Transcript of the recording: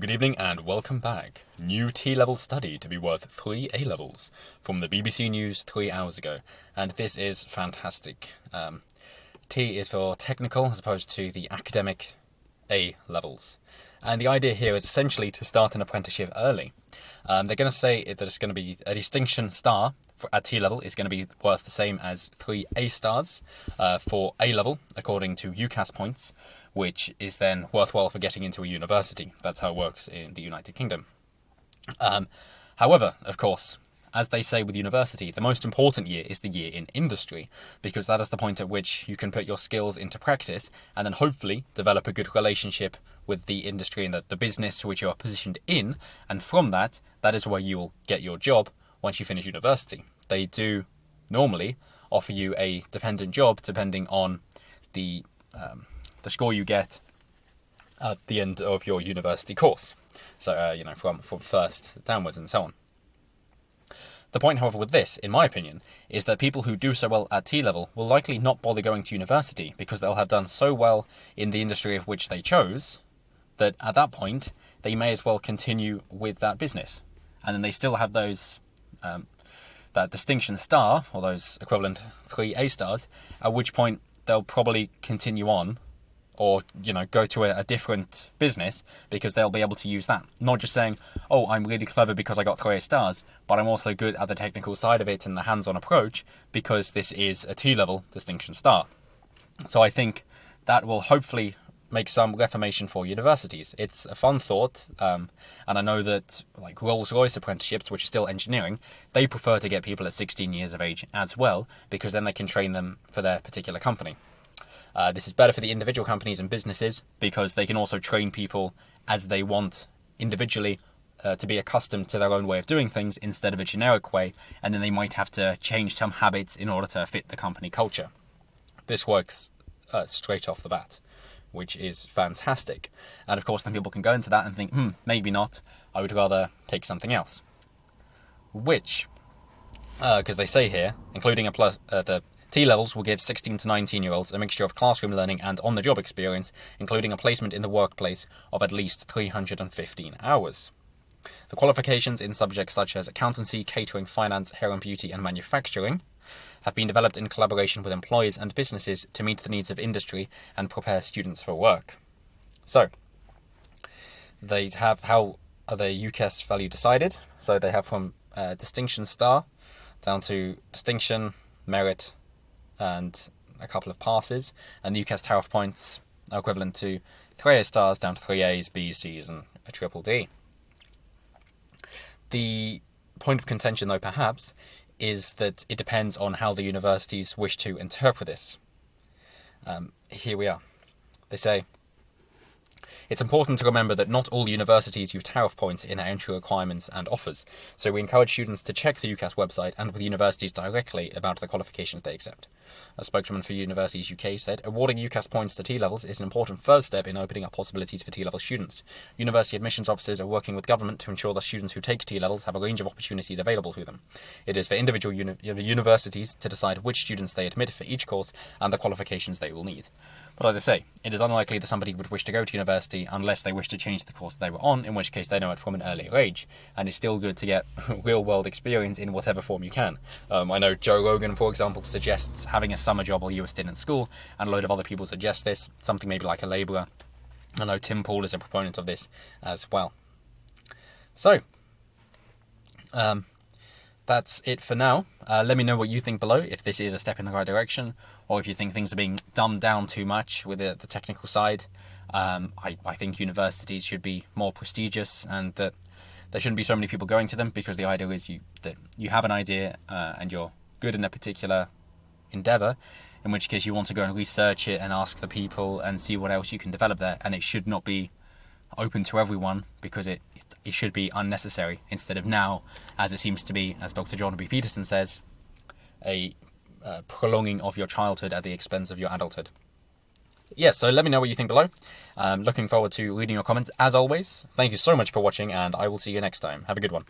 Good evening and welcome back. New T-level study to be worth 3 A-levels from the BBC News 3 hours ago, and this is fantastic. T is for technical as opposed to the academic A-levels. And the idea here is essentially to start an apprenticeship early. They're going to say that it's going to be a distinction star at T-level is going to be worth the same as 3 A-stars for A-level according to UCAS points, which is then worthwhile for getting into a university. That's how it works in the United Kingdom. However, of course, as they say with university, the most important year is the year in industry, because that is the point at which you can put your skills into practice and then hopefully develop a good relationship with the industry and the business to which you are positioned in, and from that is where you will get your job once you finish university. They do normally offer you a dependent job depending on the score you get at the end of your university course. So, from first downwards and so on. The point, however, with this, in my opinion, is that people who do so well at T-level will likely not bother going to university because they'll have done so well in the industry of which they chose that at that point they may as well continue with that business. And then they still have those that distinction star, or those equivalent 3 A-stars, at which point they'll probably continue on or, go to a different business because they'll be able to use that. Not just saying, oh, I'm really clever because I got 3 A-stars, but I'm also good at the technical side of it and the hands-on approach because this is a T-level distinction star. So I think that will hopefully make some reformation for universities. It's a fun thought, and I know that like Rolls-Royce apprenticeships, which is still engineering, they prefer to get people at 16 years of age as well, because then they can train them for their particular company. This is better for the individual companies and businesses because they can also train people as they want individually to be accustomed to their own way of doing things instead of a generic way, and then they might have to change some habits in order to fit the company culture. This works straight off the bat, which is fantastic. And of course then people can go into that and think, maybe not, I would rather take something else. Which, because they say here, including the T-levels will give 16 to 19-year-olds a mixture of classroom learning and on-the-job experience, including a placement in the workplace of at least 315 hours. The qualifications in subjects such as accountancy, catering, finance, hair and beauty, and manufacturing have been developed in collaboration with employers and businesses to meet the needs of industry and prepare students for work. So, they have how are the UCAS value decided. So they have from distinction star down to distinction, merit, and a couple of passes, and the UCAS tariff points are equivalent to 3 A-stars down to 3 A's, B's, C's, and a triple D. The point of contention, though, perhaps, is that it depends on how the universities wish to interpret this. Here we are. They say, it's important to remember that not all universities use tariff points in their entry requirements and offers, so we encourage students to check the UCAS website and with universities directly about the qualifications they accept. A spokesman for Universities UK said, awarding UCAS points to T-levels is an important first step in opening up possibilities for T-level students. University admissions officers are working with government to ensure that students who take T-levels have a range of opportunities available to them. It is for individual universities to decide which students they admit for each course and the qualifications they will need. But as I say, it is unlikely that somebody would wish to go to university unless they wish to change the course they were on, in which case they know it from an earlier age, and it's still good to get real-world experience in whatever form you can. I know Joe Rogan, for example, suggests having a summer job while you were still in school, and a load of other people suggest this, something maybe like a labourer. I know Tim Pool is a proponent of this as well. So, that's it for now. Let me know what you think below, if this is a step in the right direction, or if you think things are being dumbed down too much with the technical side. I think universities should be more prestigious, and that there shouldn't be so many people going to them, because the idea is that you have an idea and you're good in a particular endeavour, in which case you want to go and research it and ask the people and see what else you can develop there, and it should not be open to everyone because it should be unnecessary, instead of now, as it seems to be, as Dr. John B. Peterson says, a prolonging of your childhood at the expense of your adulthood. Yes, so let me know what you think below. Looking forward to reading your comments as always. Thank you so much for watching, and I will see you next time. Have a good one.